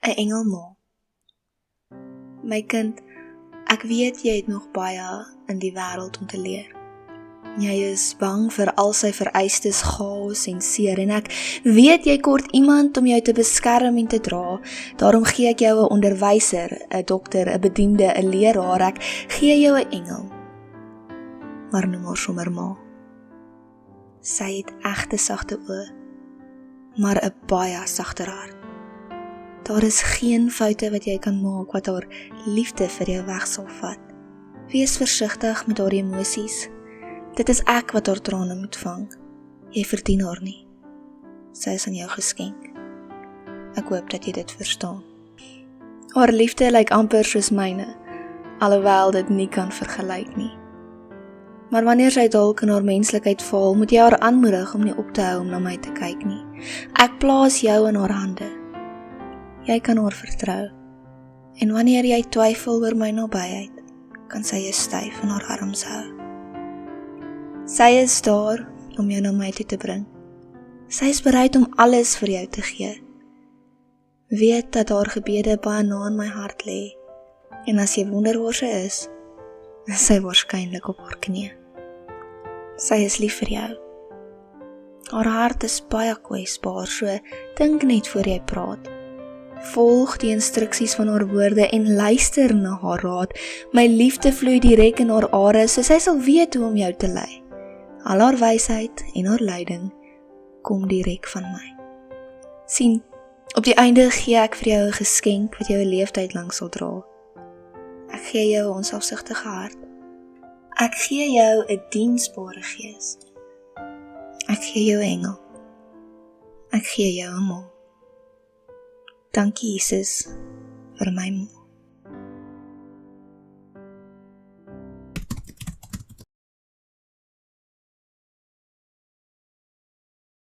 'n engelma. My kind, ek weet jy het nog baie in die wêreld om te leer. Jy is bang vir al sy vereistes, chaos en seer, en ek weet jy kort iemand om jou te beskerm en te dra. Daarom gee ek jou 'n onderwyser, 'n dokter, 'n bediende, 'n leraar. Ek gee jou 'n engel. Maar noem haar sommer ma. Sy het egte sagte oë, maar 'n baie sagter hart. Daar is geen foute wat jy kan maak wat haar liefde vir jou weg sal vat. Wees versigtig met haar emosies. Dit is ek wat haar trane moet vang. Jy verdien haar nie. Sy is aan jou geskenk. Ek hoop dat jy dit verstaan. Haar liefde lyk amper soos myne, alhoewel dit nie kan vergelyk nie. Maar wanneer sy dalk in haar menslikheid faal, moet jy haar aanmoedig om nie op te hou om na my te kyk nie. Ek plaas jou in haar hande. Jy kan haar vertrou. En wanneer jy twyfel oor my nabyheid, kan sy jou styf in haar arms hou. Sy is daar om jou na my toe te bring. Sy is bereid om alles vir jou te gee. Weet dat haar gebede baie na in my hart lê. En as jy wonder waar sy is sy waarskynlik op haar knie. Sy is lief vir jou. Haar hart is baie kwesbaar, so dink net voor jy praat. Volg die instruksies van haar woorde en luister na haar raad. My liefde vloei direk in haar are, so sy sal weet hoe om jou te lei. Al haar wysheid en haar leiding kom direk van my. Sien, op die einde gee ek vir jou 'n geskenk wat jou 'n leeftyd lank sal dra. Ek gee jou 'n onselfsugtige hart. Ek gee jou 'n diensbare gees. Ek gee jou 'n engel. Ek gee jou 'n ma. Dankie Jesus vir my ma.